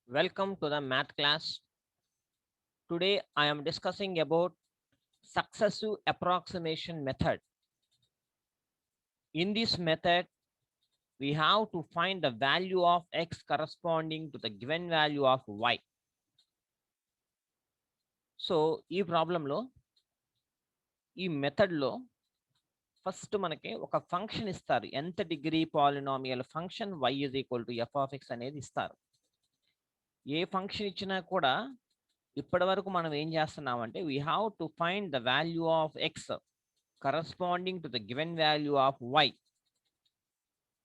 Welcome to the math class. Today I am discussing about successive approximation method. In this method, we have to find the value of x corresponding to the given value of y. So ఈ ప్రాబ్లంలో ఈ మెథడ్లో first మనకి ఒక function ఇస్తారు. ఎంత degree polynomial function y is equal to F of X అనేది ఇస్తారు. ఏ ఫంక్షన్ ఇచ్చినా కూడా ఇప్పటి వరకు మనం ఏం చేస్తున్నామంటే we have to find the value of X corresponding to the given value of Y.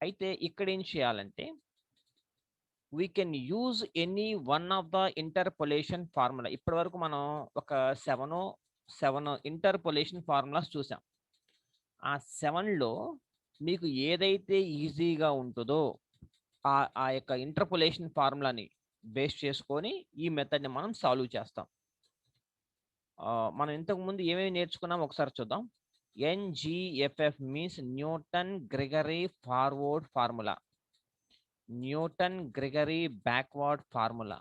అయితే ఇక్కడ ఏం చేయాలంటే we can use any one of the interpolation formula. ఇప్పటి వరకు మనం ఒక సెవెన్ ఇంటర్పోలేషన్ ఫార్ములాస్ చూసాం. ఆ సెవెన్లో మీకు ఏదైతే ఈజీగా ఉంటుందో ఆ యొక్క ఇంటర్పోలేషన్ ఫార్ములాని బేస్ చేసుకొని ఈ మెథడ్ని మనం సాల్వ్ చేస్తాం. మనం ఇంతకు ముందు ఏమేమి నేర్చుకున్నాం ఒకసారి చూద్దాం. NGFF means Newton Gregory forward formula, Newton Gregory backward formula,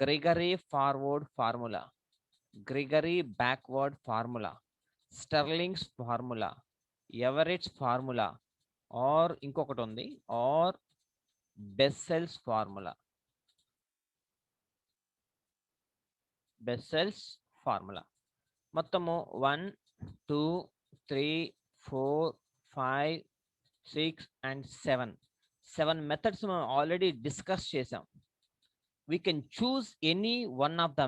Gregory forward formula, Gregory backward formula, Stirling's formula, Everett's formula, or ఇంకొకటి ఉంది or Bessel's formula. Bessel's formula మొత్తము 1 2 3 4 5 6 and 7 మెథడ్స్ మనం ఆల్రెడీ డిస్కస్ చేసాం. We can choose any one of the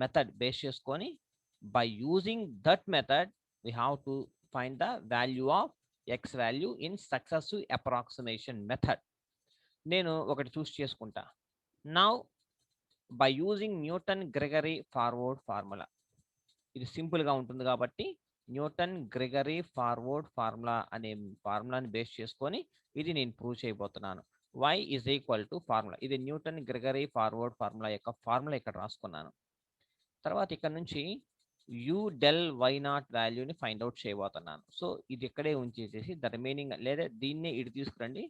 method base చేసుకొని by using that method we have to find the value of x value in successive approximation method. నేను ఒకటి choose చేసుకుంటా. Now by using Newton Gregory forward formula, ఇది సింపుల్గా ఉంటుంది కాబట్టి Newton Gregory forward formula అనే ఫార్ములాని base చేసుకొని ఇది నేను ప్రూవ్ చేయబోతున్నాను. y is equal to formula, ఇది న్యూటన్ గ్రెగరీ ఫార్వర్డ్ ఫార్ములా యొక్క ఫార్ములా ఇక్కడ రాసుకున్నాను. తర్వాత ఇక్కడ నుంచి u del y0 వాల్యూని ఫైండ్ అవుట్ చేయబోతున్నాను. సో ఇది ఇక్కడే ఉంచేసేసి ద రిమైనింగ్, లేదా దీన్నే ఇటు తీసుకురండి,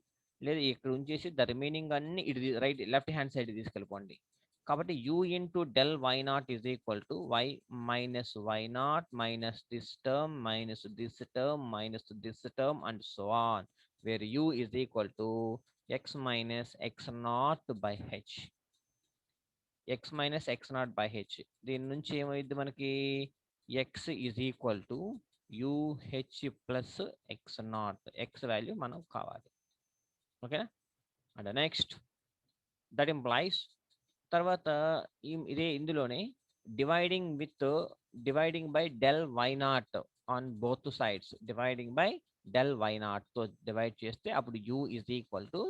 లేదా ఇక్కడ ఉంచేసి ద రిమైనింగ్ అన్ని ఇటు రైట్ లెఫ్ట్ హ్యాండ్ సైడ్ తీసుకెళ్ళిపోండి. కాబట్టి u into del y0 is equal to y minus y0 minus this term minus this term minus this term and so on, where u is equal to x minus x0 by h, x minus x0 by h. దీని నుంచి ఏమైంది మనకి x is equal to UH plus x0, x value మనం కావాలి. ఓకేనా? And next that implies తర్వాత ఇదే ఇందులోనే dividing by del y0 on both sides, dividing by del y0 తో డివైడ్ చేస్తే అప్పుడు u is equal to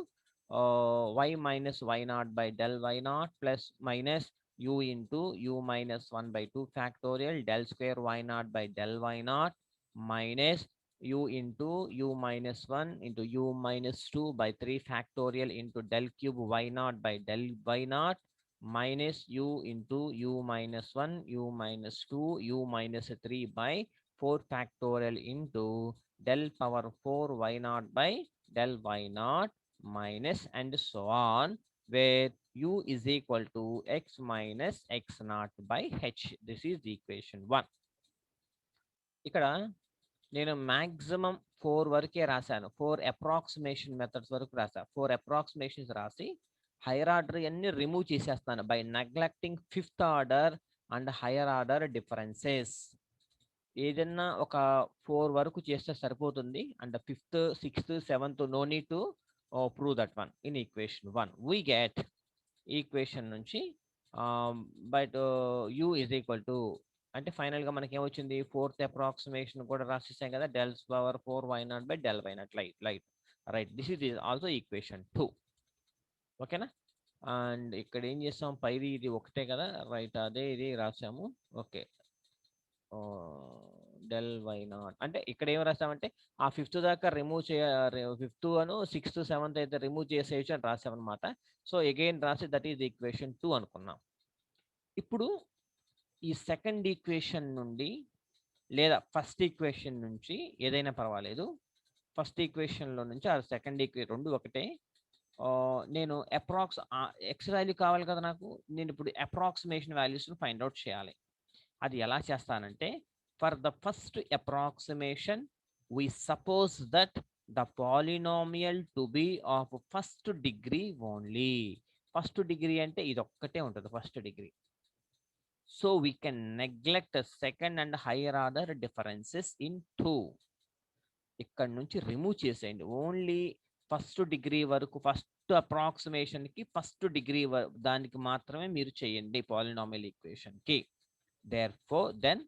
y minus y0 by del y0 plus minus u into u minus 1/2 factorial del square y0 by del y0 minus u into u minus 1 into u minus 2 by 3 factorial into del cube y0 by del y0 minus u into u minus 1 u minus 2 u minus 3 by 4 factorial into del power 4 y0 by del y0 minus and so on, where u is equal to x minus x0 by h. This is the equation 1. ఇక్కడ నేను maximum 4 వరకే రాశాను. 4 approximation methods వరకు రాసా. 4 approximations రాసి higher order అన్ని remove చేసేస్తాను by neglecting fifth order and higher order differences. ఏదన్నా ఒక 4 వరకు చేస్తే సరిపోతుంది. And fifth sixth seventh no need to prove that one in equation 1. We get equation నుంచి but u is equal to, అంటే ఫైనల్గా మనకి ఏమొచ్చింది, ఫోర్త్ అప్రాక్సిమేషన్ కూడా రాసేసాం కదా, dels power 4 y0 by del y0 right. This is also equation 2. ఓకేనా? And ఇక్కడ ఏం చేస్తాం, పైది ఇది ఒకటే కదా, రైట్, అదే ఇది రాసాము. ఓకే, డెల్ y0 అంటే ఇక్కడ ఏం రాసామంటే ఆ ఫిఫ్త్ దాకా రిమూవ్ ఫిఫ్త్ అను సిక్స్త్ సెవెంత్ అయితే రిమూవ్ చేసేయచ్చు అని రాసామన్నమాట. సో అగైన్ రాసి దట్ ఈజ్ ఈక్వేషన్ 2 అనుకున్నాం. ఇప్పుడు ఈ సెకండ్ ఈక్వేషన్ నుండి లేదా ఫస్ట్ ఈక్వేషన్ నుంచి ఏదైనా పర్వాలేదు, ఫస్ట్ ఈక్వేషన్లో నుంచి ఆ సెకండ్ ఈక్వేషన్ రెండు ఒకటే. నేను అప్రాక్స్ ఎక్స్ వాల్యూ కావాలి కదా నాకు. నేను ఇప్పుడు అప్రాక్సిమేషన్ వాల్యూస్ని ఫైండ్ అవుట్ చేయాలి. అది ఎలా చేస్తానంటే, for the first approximation we suppose that the polynomial to be of first degree only. First degree అంటే ఇది ఒక్కటే ఉంటుంది, first degree. So we can neglect second and higher order differences in 2. ఇక్కడ నుంచి రిమూవ్ చేసేయండి. ఓన్లీ ఫస్ట్ డిగ్రీ వరకు, first అప్రాక్సిమేషన్కి first degree దానికి మాత్రమే మీరు చేయండి polynomial ఈక్వేషన్కి. Therefore, then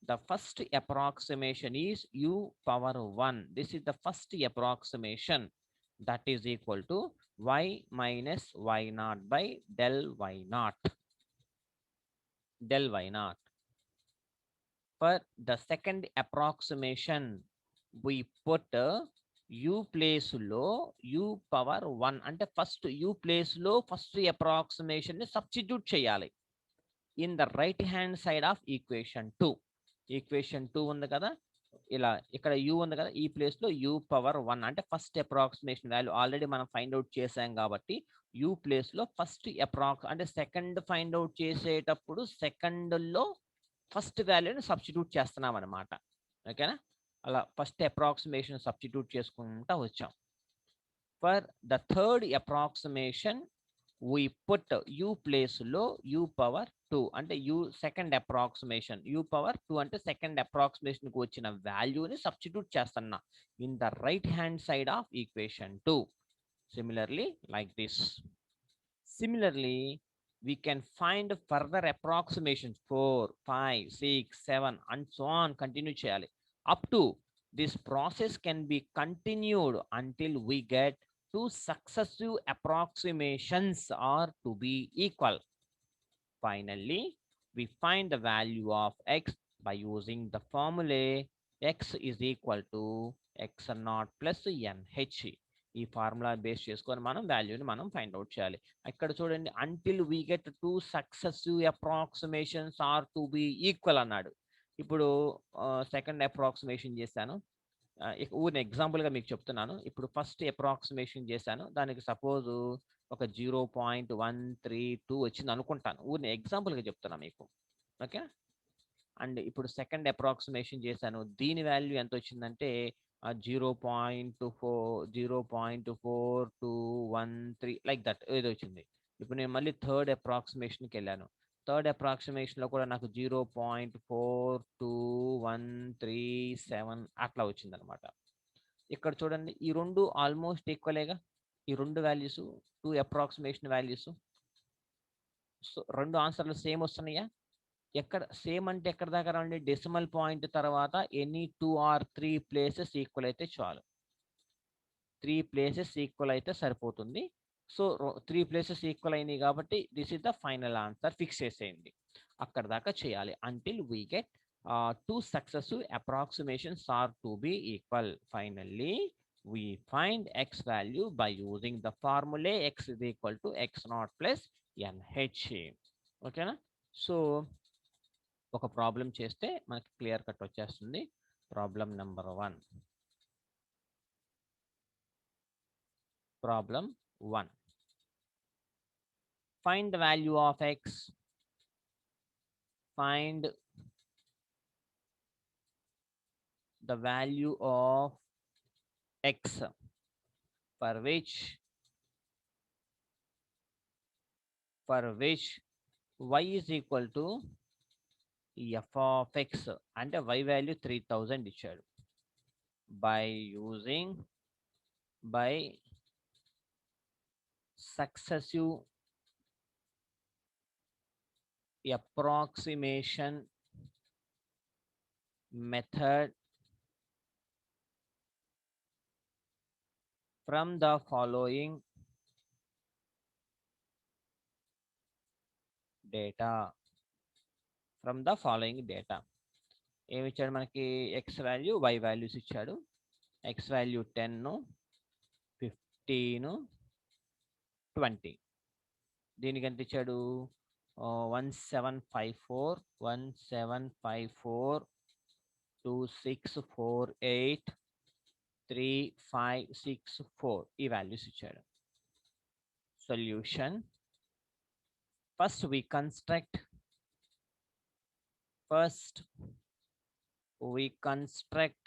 the first approximation is u power 1. This is the first approximation, that is equal to y minus y naught by del y naught. Del y naught. For the second approximation, we put u place లో u power 1 అంటే first u place లో first approximation ని substitute చేయాలి in the right hand side of equation 2. Equation 2 ఉంది కదా, ఇలా ఇక్కడ u ఉంది కదా, ఈ ప్లేస్ లో u పవర్ 1 అంటే ఫస్ట్ అప్రాక్సిమేషన్ వాల్యూ ఆల్రెడీ మనం ఫైండ్ అవుట్ చేసాం కాబట్టి u ప్లేస్ లో ఫస్ట్ అంటే సెకండ్ ఫైండ్ అవుట్ చేసేటప్పుడు సెకండ్ లో ఫస్ట్ వాల్యూని సబ్స్టిట్యూట్ చేస్తున్నాం అనమాట. ఓకేనా, అలా ఫస్ట్ అప్రాక్సిమేషన్ సబ్స్టిట్యూట్ చేసుకుంటా వచ్చాం. For the third approximation we put u place లో u పవర్ 2 అంటే u second approximation, u power 2 అంటే సెకండ్ అప్రాక్సిమేషన్ కి వచ్చిన వాల్యూని సబ్స్టిట్యూట్ చేస్తున్నా in the right hand side of equation 2. Similarly like this. Similarly we can find further approximations 4, 5, 6, 7 and so on. Continue చేయాలి up to this process can be continued until we get two successive approximations are to be equal. Finally, we find the value of x by using the formula x is equal to x naught plus nh. ఈ formula base చేసుకొని మనం వాల్యూని మనం find out చేయాలి. ఇక్కడ చూడండి, until we get two successive approximations are to be equal అన్నాడు. ఇప్పుడు సెకండ్ అప్రాక్సిమేషన్ చేశాను, ఊరిని ఎగ్జాంపుల్గా మీకు చెప్తున్నాను. ఇప్పుడు ఫస్ట్ అప్రాక్సిమేషన్ చేశాను, దానికి సపోజ్ ఒక 0.132 వచ్చింది అనుకుంటాను, ఊరిని ఎగ్జాంపుల్గా చెప్తున్నా మీకు. ఓకే, అండ్ ఇప్పుడు సెకండ్ అప్రాక్సిమేషన్ చేశాను, దీని వాల్యూ ఎంత వచ్చిందంటే 0.4213 లైక్ దట్ ఏదో వచ్చింది. ఇప్పుడు నేను మళ్ళీ థర్డ్ అప్రాక్సిమేషన్కి వెళ్ళాను, థర్డ్ అప్రాక్సిమేషన్లో కూడా నాకు 0.42137 అట్లా వచ్చింది అనమాట. ఇక్కడ చూడండి, ఈ రెండు ఆల్మోస్ట్ ఈక్వలేగా, ఈ రెండు values, two approximation values. So రెండు ఆన్సర్లు సేమ్ వస్తున్నాయా? ఎక్కడ సేమ్ అంటే ఎక్కడ దాకా రండి, డెసిమల్ పాయింట్ తర్వాత ఎనీ 2 or 3 ప్లేసెస్ ఈక్వల్ అయితే చాలు. 3 ప్లేసెస్ ఈక్వల్ అయితే సరిపోతుంది. సో 3 ప్లేసెస్ ఈక్వల్ అయినాయి కాబట్టి this is the final answer, fix చేసేయండి. అక్కడ దాకా చేయాలి until we get two successive approximations are to be equal. Finally we find x value by using the formula x is equal to x naught plus nh. ఓకేనా, so ఒక problem చేస్తే మనకి clear cut వచ్చేస్తుంది. Problem number 1. Problem 1, find the value of x. Find the value of x for which y is equal to f of x అంటే y value 3000 ఇచ్చాడు. by successive approximation method from the following data. ఏమి ఇచ్చాడు మనకి? X value, why values ఇచ్చాడు. X value 10, 15, 20. దీనికి ఎంత ఇచ్చాడు? 1754, 2648, 3564 ఈ వాల్యూస్ ఇచ్చాడు. solution. First we construct first we construct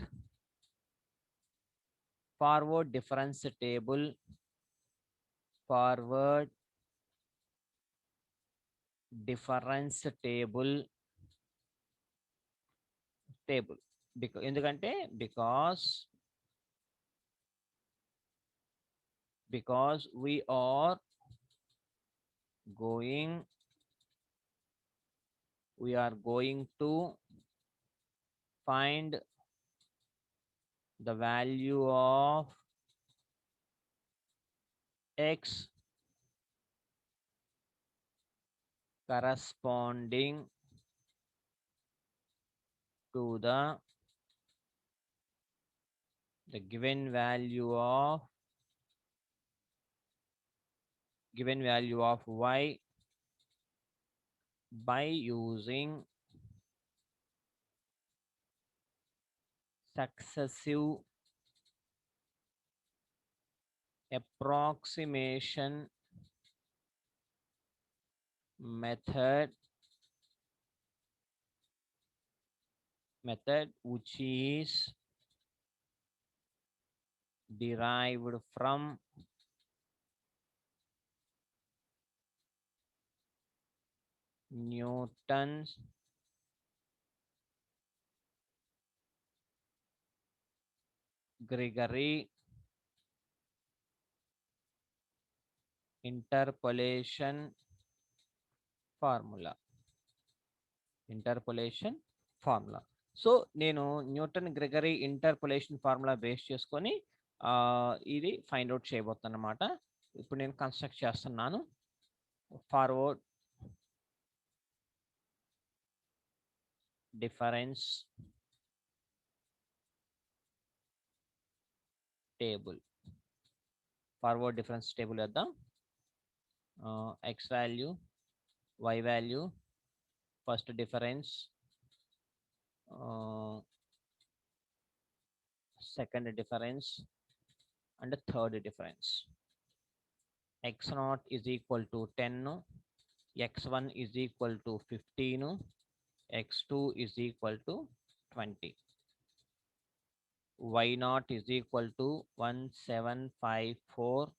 forward difference table, forward difference table table because ఎందుకంటే because we are going to find the value of x corresponding to the given value of y by using successive approximation method which is derived from Newton's Gregory interpolation formula. So నేను Newton Gregory interpolation formula base చేసుకొని ఇది find out చేయబోతున్నాను అన్నమాట. ఇప్పుడు నేను construct చేస్తున్నాను forward difference table. వేద్దాం. X value, y value, first difference, second difference and third difference. x0 is equal to 10, x1 is equal to 15, x2 is equal to 20, y0 is equal to 1754,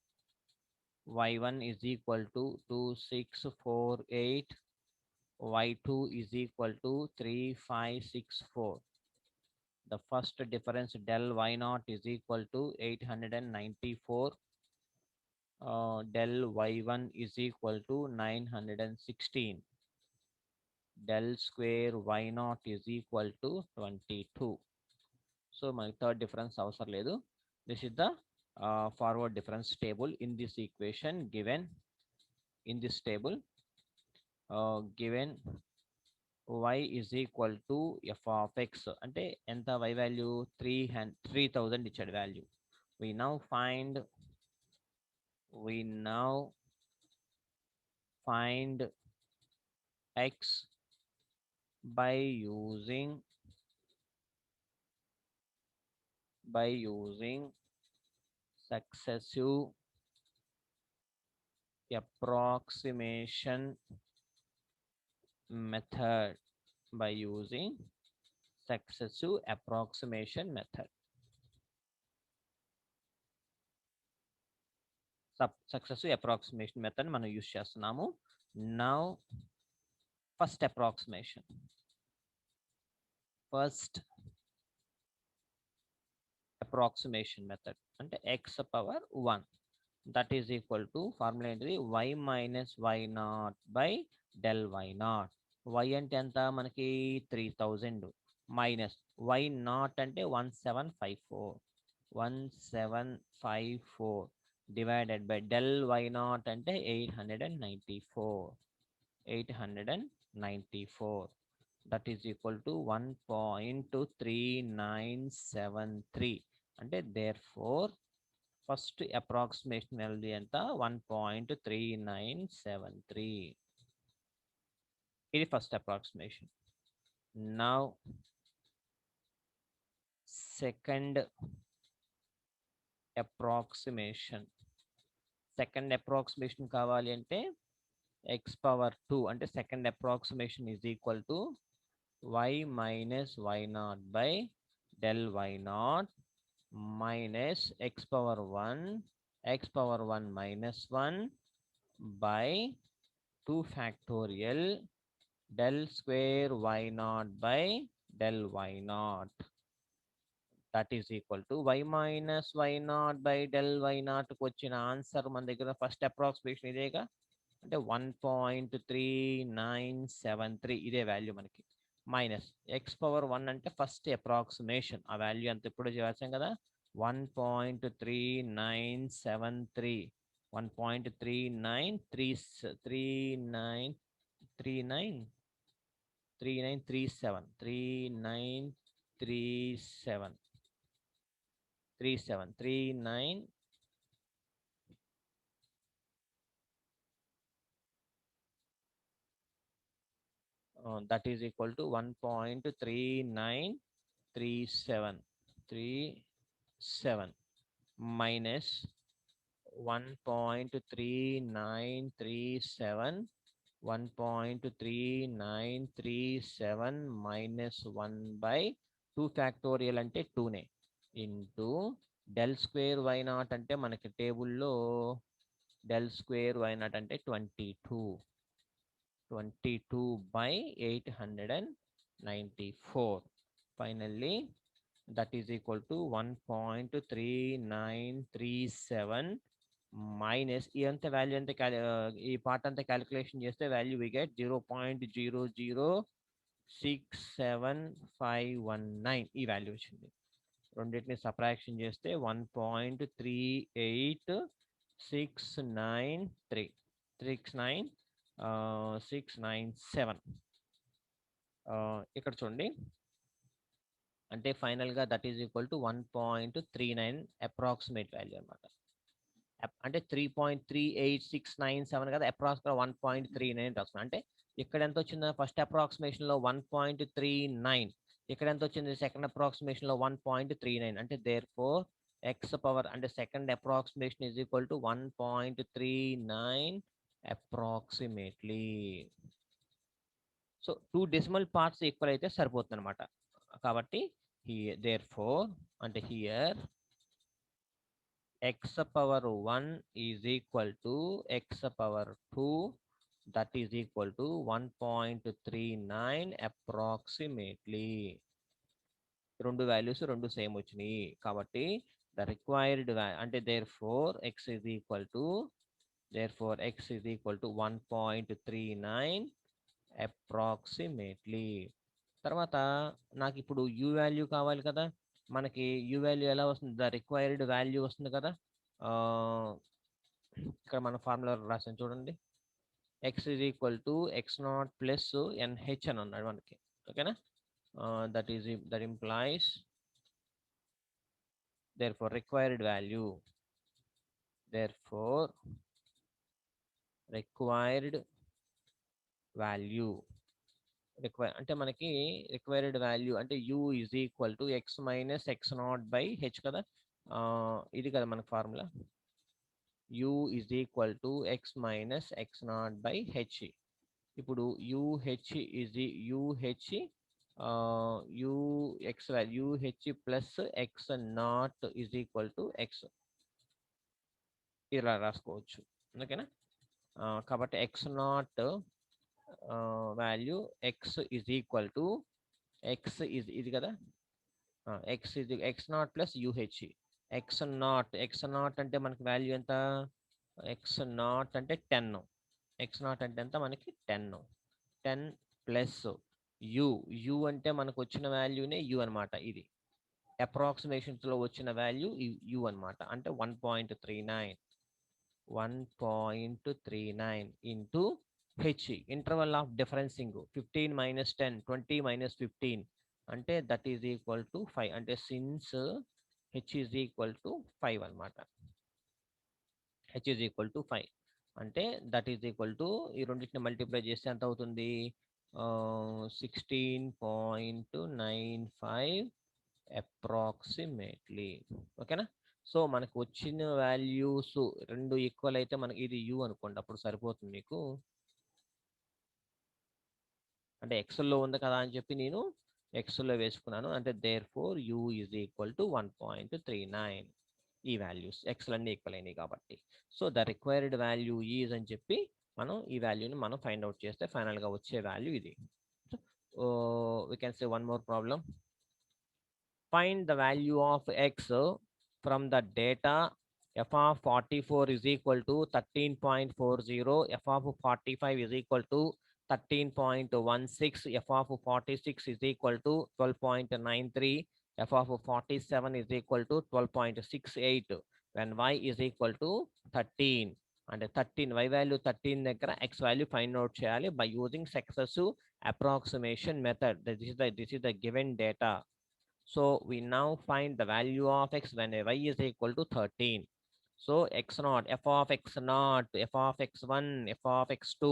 y1 is equal to 2648, y2 is equal to 3564. The first difference del y0 is equal to 894. Del y1 is equal to 916. Del square y0 is equal to 22. So my third difference avasar ledu. This is the forward difference table in this equation given in this table. Given y is equal to f of x అంటే ఎంత y value 3000 ఇచ్చాడు value. We now find x by using successive approximation method. Successive approximation method మనం use చేస్తున్నాము. Now first approximation method అంటే x power 1 that is equal to formula ఏంటిది y minus y0 by del y0. y అంటే ఎంత మనకి 3000 minus y0 అంటే 1754 divided by del y0 అంటే 894. That is equal to 1.3973. అంటే therefore first approximation value ఎంత 1.3973. ఇది first approximation. Now second approximation second approximation కావాలి అంటే x పవర్ 2 అంటే second approximation is equal to y minus y naught by del y naught minus x power 1 minus 1 బై 2 factorial del square y naught by del y naught, that is equal to y minus y naught by del y naught కు వచ్చిన answer మన దగ్గర first approximation ఇదేగా, అంటే 1.3973 ఇదే value మనకి, minus X power 1 అంటే ఫస్ట్ అప్రాక్సిమేషన్ ఆ వాల్యూ అంత ఇప్పుడు చేసాం కదా 1.3973 1.3939 39 that is equal to 1.3937 minus 1.3937 minus 1 by 2 factorial అంటే 2నే into del square y naught అంటే మనకి టేబుల్లో డెల్ స్క్వేర్ వై నాట్ అంటే 22 by 894. Finally, that is equal to 1.3937 minus ఎంత వాల్యూ అంతా ఈ పార్ట్ అంతా క్యాలిక్యులేషన్ చేస్తే వాల్యూ వి గెట్ 0.006759 ఈ వాల్యూ వచ్చింది. రెండింటిని సబ్ట్రాక్షన్ చేస్తే 1.38697 ఇక్కడ చూడండి, అంటే ఫైనల్గా that is equal to 1.39 approximate value అనమాట. అంటే 3.38697 కదా, అప్రాక్సిమేట్ 1.39 రాసుకున్నాం. అంటే ఇక్కడ ఎంత వచ్చింది ఫస్ట్ అప్రాక్సిమేషన్లో 1.39, ఇక్కడ ఎంత వచ్చింది సెకండ్ అప్రాక్సిమేషన్లో 1.39, అంటే దేర్ ఫోర్ ఎక్స్ పవర్ అంటే second approximation is equal to 1.39 approximately. So 2 decimal parts equal అయితే సరిపోతుంది అనమాట. కాబట్టి దేర్ ఫోర్ అంటే here x power 1 is equal to x power 2 that is equal to 1.39 approximately. రెండు వాల్యూస్ రెండు సేమ్ వచ్చినాయి కాబట్టి ద రిక్వైర్డ్ అంటే therefore x is equal to 1.39 approximately. తర్వాత నాకు ఇప్పుడు u వాల్యూ కావాలి కదా, మనకి u వాల్యూ ఎలా వస్తుంది, ద రిక్వైర్డ్ వాల్యూ వస్తుంది కదా, ఇక్కడ మన ఫార్ములా రాసాను చూడండి, x is equal to x not plus nh అని అన్నాడు మనకి, ఓకేనా. That implies therefore required value అంటే మనకి రిక్వైర్డ్ వాల్యూ అంటే u is equal to x minus x not by h కదా, ఇది కదా మనకి formula, u is equal to x minus x not by h. ఇప్పుడు UH plus x not is equal to x ఇలా రాసుకోవచ్చు, ఓకేనా. కాబట్టి x not value x is equal to ఇది కదా, x not plus UH, x not అంటే మనకి value ఎంత, x నాట్ అంటే 10, x నాట్ అంటే ఎంత మనకి 10 ప్లస్ u అంటే మనకు వచ్చిన వాల్యూనే u అనమాట, ఇది అప్రాక్సిమేషన్స్లో వచ్చిన వాల్యూ u అనమాట, అంటే 1.39 into h interval of differencing 15 minus 10 20 minus 15 అంటే దట్ ఈజ్ ఈక్వల్ టు 5, అంటే since h is equal to 5 అనమాట, h ఈజ్ ఈక్వల్ టు 5 అంటే దట్ ఈజ్ ఈక్వల్ టు ఈ రెండింటిని మల్టిప్లై చేస్తే ఎంత అవుతుంది, 16.95 అప్రాక్సిమేట్లీ, ఓకేనా. సో మనకు వచ్చిన వాల్యూస్ రెండు ఈక్వల్ అయితే మనకి ఇది యూ అనుకోండి, అప్పుడు సరిపోతుంది మీకు. అంటే ఎక్స్లో ఉంది కదా అని చెప్పి నేను ఎక్స్లో వేసుకున్నాను. అంటే therefore u is equal to 1.39. ఈ వాల్యూస్ ఎక్స్లన్నీ ఈక్వల్ అయినాయి కాబట్టి. So the required value is అని చెప్పి మనం ఈ వాల్యూని మనం ఫైండ్ అవుట్ చేస్తే ఫైనల్గా వచ్చే వాల్యూ ఇది. We can say one more problem. Find the value of x from the data. F of 44 is equal to 13.40. F of 45 is equal to 13.16. F of 46 is equal to 12.93. F of 47 is equal to 12.68. When y is equal to 13. And 13 y value 13 దగ్గర x value find out చేయాలి by using successive approximation method. This is the given data. So we now find the value of x when y is equal to 13. So x naught, f of x naught, f of x1, f of x2.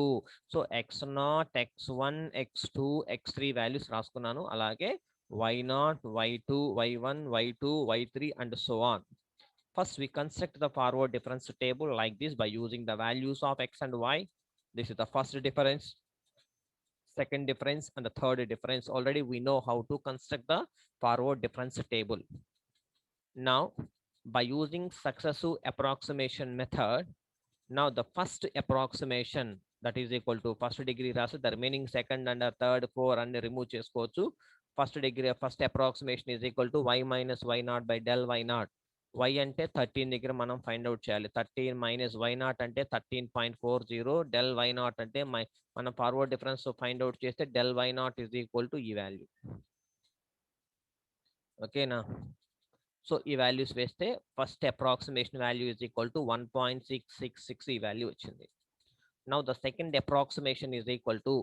So x naught, x1, x2, x3 values రాసుకున్నాను. అలాగే y naught, y2, y1, y2, y3 and so on. First we construct the forward difference table like this by using the values of x and y. This is the first difference, second difference and the third difference. Already we know how to construct the forward difference table. Now by using successive approximation method, now the first approximation, that is equal to first degree రాసి the remaining second and third four and remove చేసుకోవచ్చు. First degree first approximation is equal to y minus y naught by del y naught. y అంటే 13 దగ్గర మనం find out చేయాలి. 13 minus y naught అంటే 13.40. del y naught అంటే మనం forward difference find out చేస్తే del y naught is equal to ఈ value. ఓకేనా? సో ఈ వాల్యూస్ వేస్తే first approximation value is equal to 1.666 ఈ వాల్యూ వచ్చింది. Now the second approximation is equal to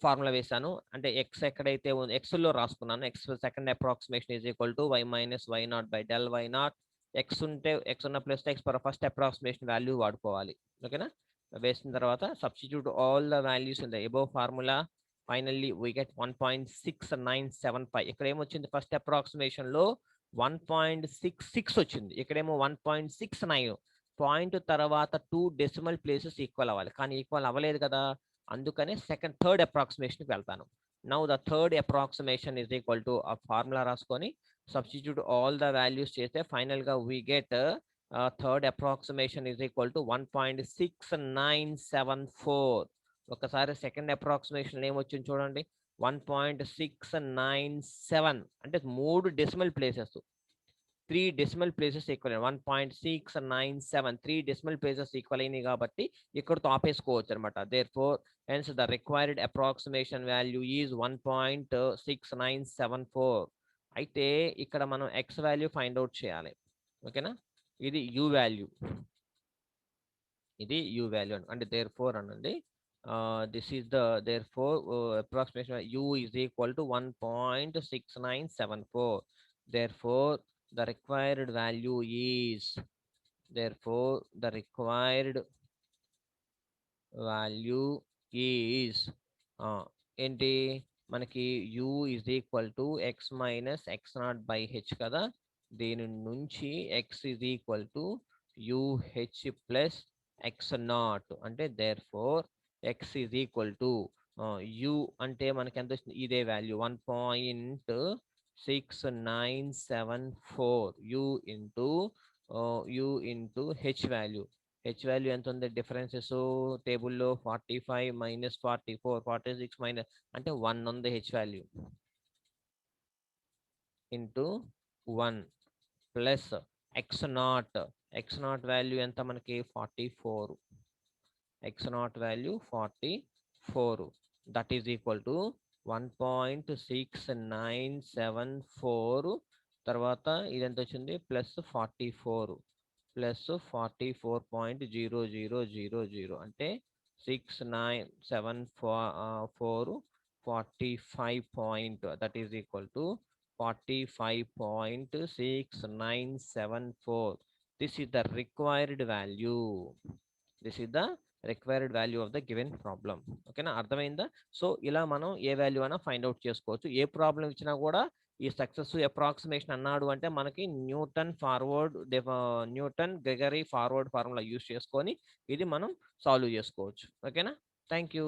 formula వేసాను, అంటే ఎక్స్ ఎక్కడైతే ఉంది ఎక్స్లో రాసుకున్నాను. X second approximation is equal to y minus y naught by del y naught. X ఉంటే x ఉన్న plus x for first approximation value వాడుకోవాలి. ఓకేనా? వేసిన తర్వాత substitute all the values in the above formula. Finally we get 1.6975. ఇక్కడ ఏమొచ్చింది? First approximation లో 1.66 వచ్చింది, ఇక్కడేమో 1.69. పాయింట్ తర్వాత 2 డెసిమల్ ప్లేసెస్ ఈక్వల్ అవ్వాలి, కానీ ఈక్వల్ అవ్వలేదు కదా, అందుకనే థర్డ్ అప్రాక్సిమేషన్కి వెళ్తాను. Now the third approximation is equal to ఆ ఫార్ములా రాసుకొని సబ్స్టిట్యూట్ ఆల్ ద వాల్యూస్ చేస్తే ఫైనల్గా we get third approximation is equal to 1.6974. ఒకసారి సెకండ్ అప్రాక్సిమేషన్ ఏమొచ్చింది చూడండి, 1.697. అంటే 3 decimal places, 3 decimal places equal 1.697, 3 decimal places equal అయినాయి కాబట్టి ఇక్కడతో ఆపేసుకోవచ్చు అనమాట. Therefore hence the required approximation value is 1.6974. అయితే ఇక్కడ మనం ఎక్స్ వాల్యూ ఫైండ్ అవుట్ చేయాలి. ఓకేనా? ఇది యూ వాల్యూ, ఇది యూ వాల్యూ అంటే దేర్ ఫోర్ అనండి. This is the therefore approximation u is equal to 1.6974. Therefore the required value is, therefore the required value is ఏంటి మనకి u is equal to x minus x naught by h కదా, దీని నుంచి x is equal to uh plus x naught. అంటే therefore x is equal to u అంటే మనకి ఎంత వస్తుంది, ఇదే value 1.6974 u into h value. H value ఎంత ఉంది డిఫరెన్సెస్ టేబుల్లో 45 మైనస్ 44, 46 మైనస్ అంటే 1 ఉంది H value, into 1 plus X not value ఎంత మనకి 44, X not value 44, that is equal to 1.6974. తర్వాత ఇది ఎంత వచ్చింది ప్లస్ 44 ప్లస్ 44.0000 అంటే 6974 45 point, that is equal to 45.6974. This is the required value, this is the required value of the given problem. ఓకేనా? అర్థమైందా? So ఇలా మనం ఏ వాల్యూ అయినా ఫైండ్ అవుట్ చేసుకోవచ్చు. ఏ ప్రాబ్లం ఇచ్చినా కూడా ఈ సక్సెసివ్ అప్రాక్సిమేషన్ అన్నాడు అంటే మనకి Newton Gregory forward formula use చేసుకొని ఇది మనం సాల్వ్ చేసుకోవచ్చు. ఓకేనా? Thank you.